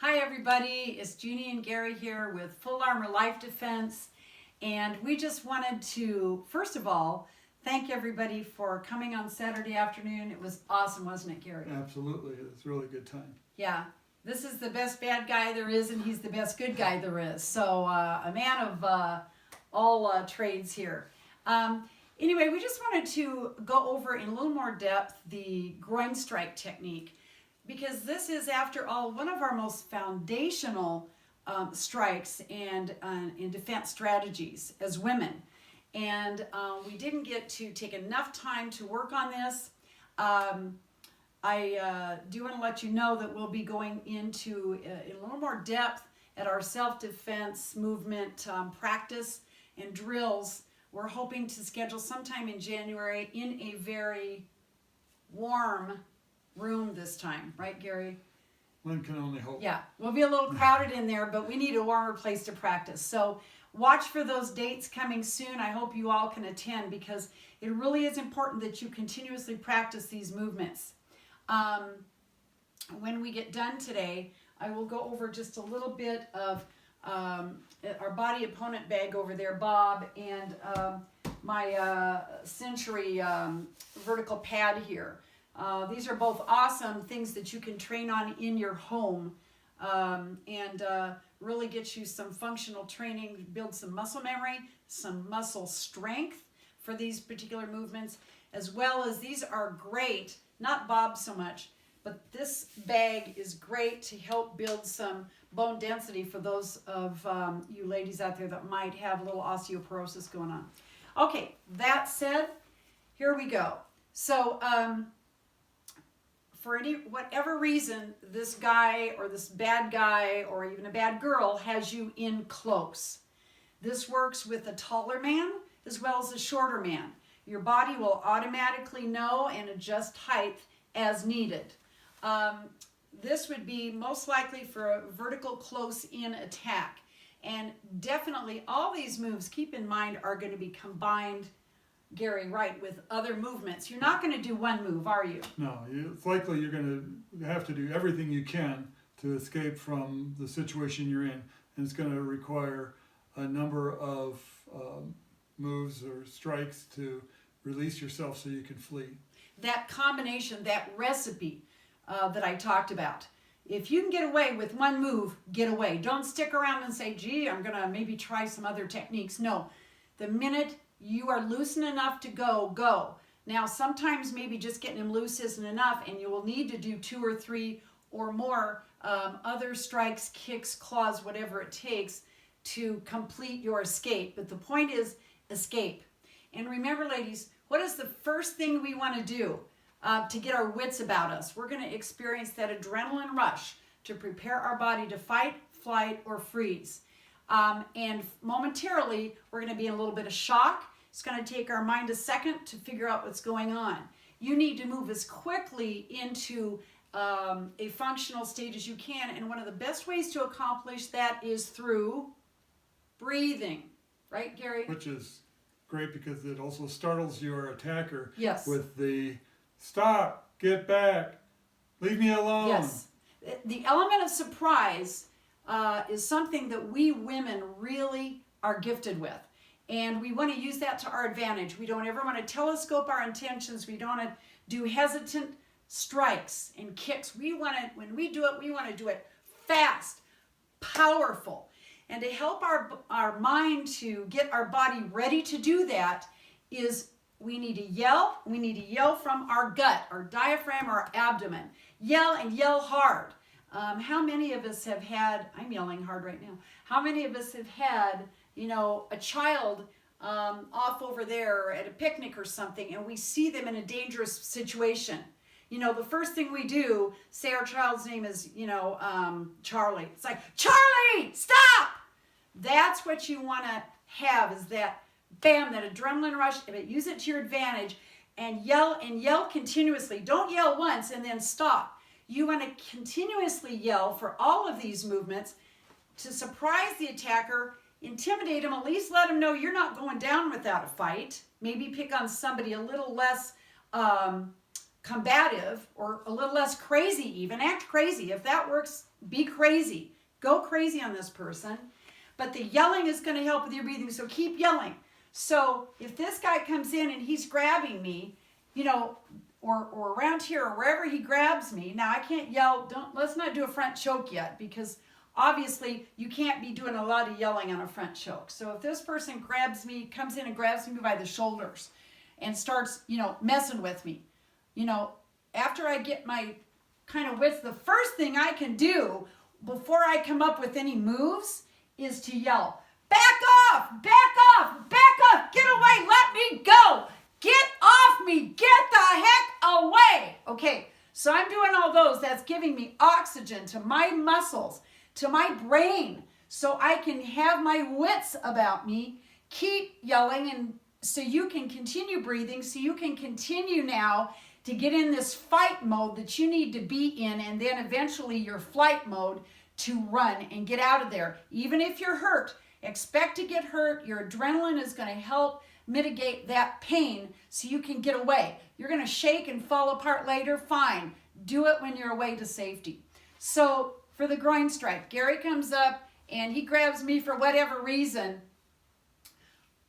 Hi everybody, it's Jeannie and Gary here with Full Armor Life Defense, and we just wanted to, first of all, thank everybody for coming on Saturday afternoon. It was awesome, wasn't it, Gary? Absolutely, it's a really good time. Yeah, this is the best bad guy there is, and he's the best good guy there is. So a man of all trades here. Anyway, we just wanted to go over in a little more depth the groin strike technique, because this is, after all, one of our most foundational strikes and in defense strategies as women. And we didn't get to take enough time to work on this. I do want to let you know that we'll be going into in a little more depth at our self-defense movement practice and drills. We're hoping to schedule sometime in January in a very warm room this time, right, Gary? One can only hope. Yeah, we'll be a little crowded in there, but we need a warmer place to practice. So watch for those dates coming soon. I hope you all can attend, because it really is important that you continuously practice these movements. When we get done today, I will go over just a little bit of our body opponent bag over there, Bob, and my Century vertical pad here. These are both awesome things that you can train on in your home and really get you some functional training, build some muscle memory, some muscle strength for these particular movements, as well as these are great, not Bob so much, but this bag is great to help build some bone density for those of you ladies out there that might have a little osteoporosis going on. Okay, that said, here we go. So, for whatever reason, this guy or this bad guy or even a bad girl has you in close. This works with a taller man as well as a shorter man. Your body will automatically know and adjust height as needed. This would be most likely for a vertical close-in attack. And definitely all these moves, keep in mind, are going to be combined, Gary, right, with other movements. You're not going to do one move, are you? No, it's likely you're going to have to do everything you can to escape from the situation you're in. And it's going to require a number of moves or strikes to release yourself so you can flee. That combination, that recipe that I talked about. If you can get away with one move, get away. Don't stick around and say, gee, I'm going to maybe try some other techniques. No, the minute you are loosened enough to go, go. Now, sometimes maybe just getting them loose isn't enough, and you will need to do 2 or 3 or more other strikes, kicks, claws, whatever it takes to complete your escape. But the point is escape. And remember, ladies, what is the first thing we want to do to get our wits about us? We're going to experience that adrenaline rush to prepare our body to fight, flight, or freeze. And momentarily, we're going to be in a little bit of shock. It's going to take our mind a second to figure out what's going on. You need to move as quickly into a functional state as you can. And one of the best ways to accomplish that is through breathing. Right, Gary? Which is great because it also startles your attacker. Yes. With the stop, get back, leave me alone. Yes. The element of surprise is something that we women really are gifted with. And we want to use that to our advantage. We don't ever want to telescope our intentions. We don't want to do hesitant strikes and kicks. We want to, when we do it, we want to do it fast, powerful. And to help our mind to get our body ready to do that is we need to yell. We need to yell from our gut, our diaphragm, our abdomen. Yell and yell hard. How many of us have had, I'm yelling hard right now, how many of us have had, you know, a child off over there at a picnic or something, and we see them in a dangerous situation? You know, the first thing we do, say our child's name is, you know, Charlie. It's like, Charlie, stop! That's what you want to have, is that, bam, that adrenaline rush, but use it to your advantage, and yell continuously. Don't yell once and then stop. You want to continuously yell for all of these movements to surprise the attacker, intimidate him, at least let him know you're not going down without a fight. Maybe pick on somebody a little less combative or a little less crazy even. Act crazy. If that works, be crazy. Go crazy on this person. But the yelling is going to help with your breathing, so keep yelling. So if this guy comes in and he's grabbing me, you know, or around here or wherever he grabs me, now I can't yell, let's not do a front choke yet, because obviously you can't be doing a lot of yelling on a front choke. So if this person grabs me, comes in and grabs me by the shoulders and starts, you know, messing with me, you know, after I get my kind of width, the first thing I can do before I come up with any moves is to yell, back off, back off, back off, get away, let me go, get off me, get the heck away. Okay, so I'm doing all those. That's giving me oxygen to my muscles, to my brain, so I can have my wits about me. Keep yelling, and so you can continue breathing, so you can continue now to get in this fight mode that you need to be in, and then eventually your flight mode to run and get out of there. Even if you're hurt, expect to get hurt. Your adrenaline is going to help mitigate that pain so you can get away. You're going to shake and fall apart later, fine. Do it when you're away to safety. So for the groin strike, Gary comes up and he grabs me for whatever reason.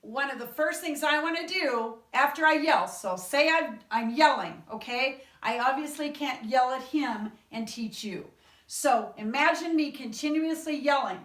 One of the first things I want to do after I yell, so say I'm yelling, okay? I obviously can't yell at him and teach you. So imagine me continuously yelling.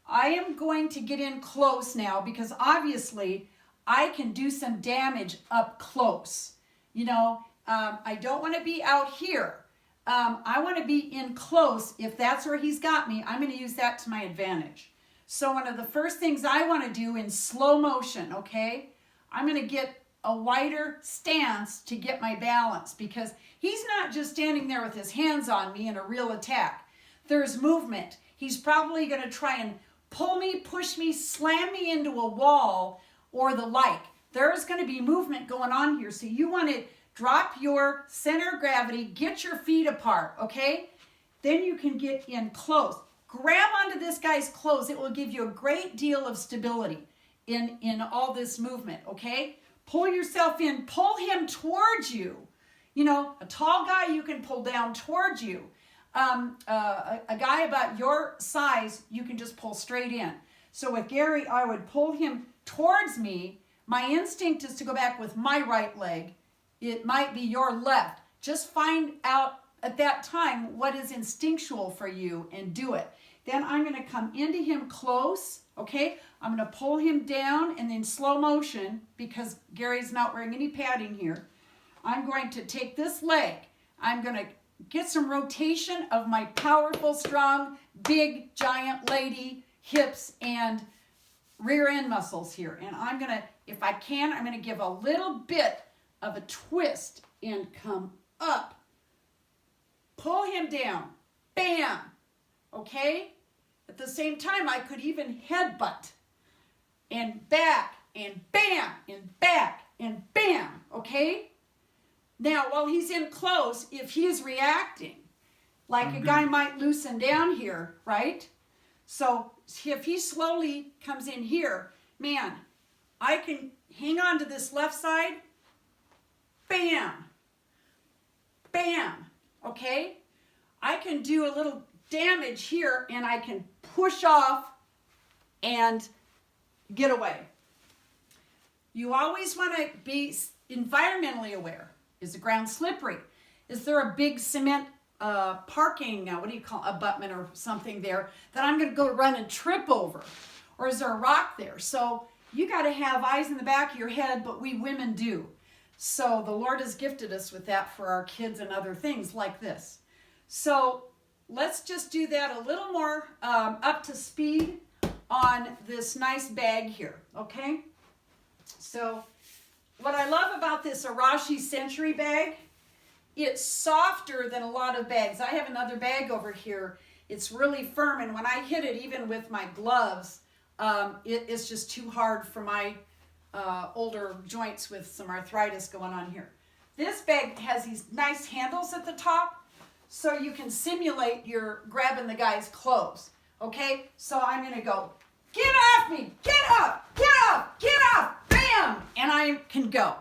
I am going to get in close now because obviously I can do some damage up close. You know, I don't want to be out here. I want to be in close. If that's where he's got me, I'm going to use that to my advantage. So one of the first things I want to do in slow motion, okay, I'm going to get a wider stance to get my balance, because he's not just standing there with his hands on me in a real attack. There's movement. He's probably going to try and pull me, push me, slam me into a wall or the like. There's going to be movement going on here. So you want to drop your center of gravity, get your feet apart, okay? Then you can get in close. Grab onto this guy's clothes. It will give you a great deal of stability in all this movement, okay? Pull yourself in. Pull him towards you. You know, a tall guy you can pull down towards you. A guy about your size, you can just pull straight in. So with Gary, I would pull him towards me. My instinct is to go back with my right leg. It might be your left. Just find out at that time what is instinctual for you and do it. Then I'm going to come into him close, okay? I'm going to pull him down, and then slow motion, because Gary's not wearing any padding here. I'm going to take this leg. I'm going to get some rotation of my powerful, strong, big, giant lady hips and rear end muscles here. And I'm going to, if I can, I'm going to give a little bit of a twist and come up. Pull him down. Bam. Okay? At the same time, I could even headbutt. And back, and bam, and back, and bam. Okay? Now, while he's in close, if he's reacting, like a guy might loosen down here, right? So if he slowly comes in here, man, I can hang on to this left side. Bam. Bam. Okay? I can do a little damage here, and I can push off and get away. You always want to be environmentally aware. Is the ground slippery? Is there a big cement parking, abutment or something there that I'm going to go run and trip over? Or is there a rock there? So you got to have eyes in the back of your head, but we women do. So the Lord has gifted us with that for our kids and other things like this. So let's just do that a little more up to speed on this nice bag here, okay? So what I love about this Arashi Century bag, it's softer than a lot of bags. I have another bag over here. It's really firm, and when I hit it, even with my gloves, it's just too hard for my older joints with some arthritis going on here. This bag has these nice handles at the top, so you can simulate you're grabbing the guy's clothes. Okay, so I'm going to go, get off me, get off, get off, get off, bam, and I can go.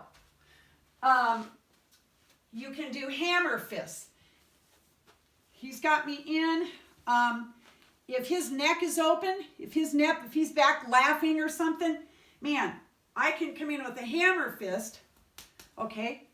You can do hammer fists. He's got me in. If his neck is open, if he's back laughing or something, man, I can come in with a hammer fist. Okay,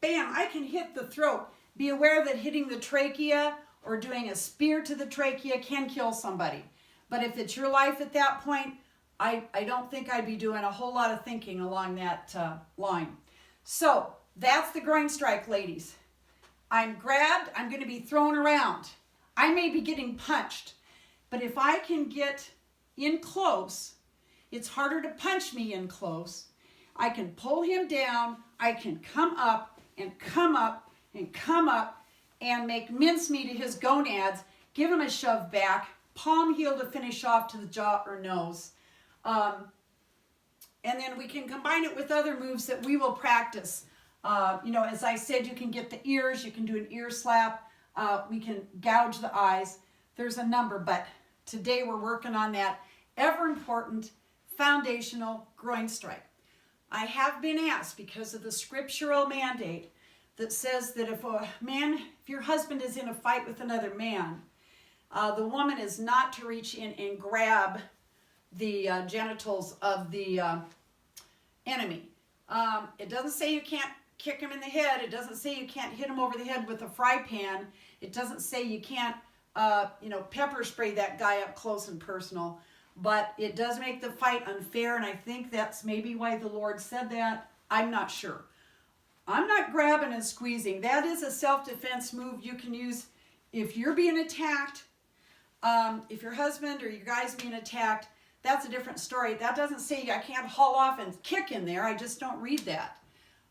bam, I can hit the throat. Be aware that hitting the trachea or doing a spear to the trachea can kill somebody. But if it's your life at that point, I don't think I'd be doing a whole lot of thinking along that line. So that's the groin strike, ladies. I'm grabbed, I'm going to be thrown around. I may be getting punched, but if I can get in close, it's harder to punch me in close. I can pull him down, I can come up and come up and come up and make mincemeat of his gonads, give him a shove back, palm heel to finish off to the jaw or nose. And then we can combine it with other moves that we will practice. As I said, you can get the ears, you can do an ear slap, we can gouge the eyes. There's a number, but today we're working on that ever important foundational groin strike. I have been asked, because of the scriptural mandate that says that if your husband is in a fight with another man, the woman is not to reach in and grab the genitals of the enemy. It doesn't say you can't kick him in the head. It doesn't say you can't hit him over the head with a fry pan. It doesn't say you can't, pepper spray that guy up close and personal. But it does make the fight unfair, and I think that's maybe why the Lord said that. I'm not sure. I'm not grabbing and squeezing. That is a self-defense move you can use if you're being attacked. If your husband or your guy's being attacked, that's a different story. That doesn't say I can't haul off and kick in there. I just don't read that.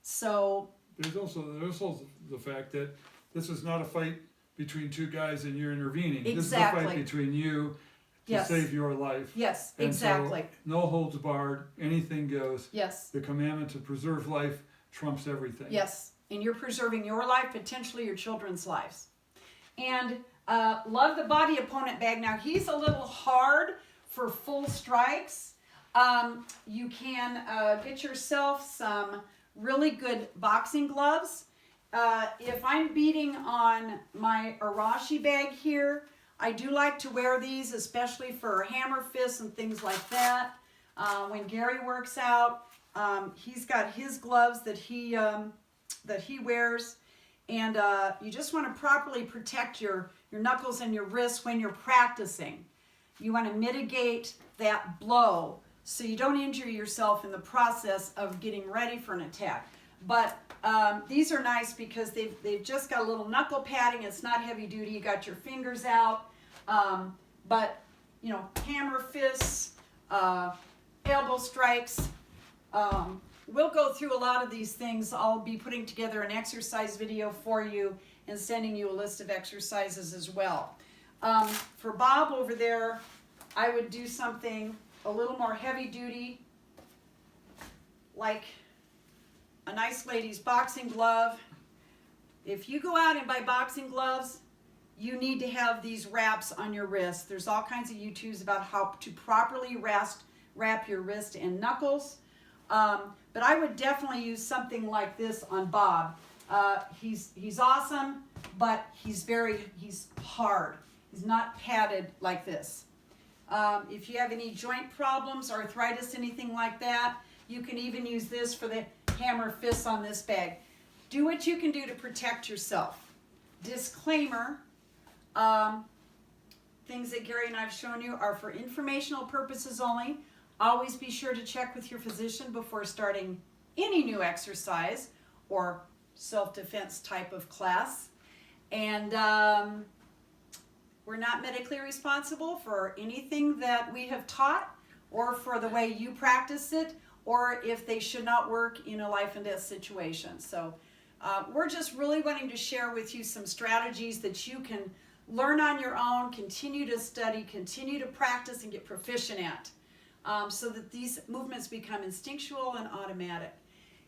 So there's also the fact that this is not a fight between two guys and you're intervening. Exactly. This is a fight between you to Yes. save your life. Yes, And exactly. So, no holds barred, anything goes. Yes. The commandment to preserve life trumps everything. Yes, and you're preserving your life, potentially your children's lives. And love the body opponent bag. Now, he's a little hard for full strikes. You can get yourself some really good boxing gloves. If I'm beating on my Arashi bag here, I do like to wear these, especially for hammer fists and things like that. When Gary works out, he's got his gloves that he wears, and you just want to properly protect your knuckles and your wrists when you're practicing. You want to mitigate that blow so you don't injure yourself in the process of getting ready for an attack. But these are nice because they've just got a little knuckle padding. It's not heavy duty. You got your fingers out. But, hammer fists, elbow strikes. We'll go through a lot of these things. I'll be putting together an exercise video for you and sending you a list of exercises as well. For Bob over there, I would do something a little more heavy duty, like a nice lady's boxing glove. If you go out and buy boxing gloves, you need to have these wraps on your wrist. There's all kinds of YouTubes about how to properly wrap your wrist and knuckles. But I would definitely use something like this on Bob. He's awesome, but he's hard. He's not padded like this. If you have any joint problems, arthritis, anything like that, you can even use this for the hammer fists on this bag. Do what you can do to protect yourself. Disclaimer, things that Gary and I have shown you are for informational purposes only. Always be sure to check with your physician before starting any new exercise or self-defense type of class. And we're not medically responsible for anything that we have taught or for the way you practice it or if they should not work in a life and death situation. So we're just really wanting to share with you some strategies that you can learn on your own, continue to study, continue to practice and get proficient at. So that these movements become instinctual and automatic.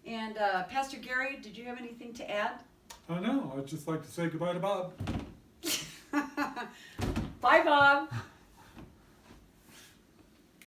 And Pastor Gary, did you have anything to add? No, I'd just like to say goodbye to Bob. Bye, Bob.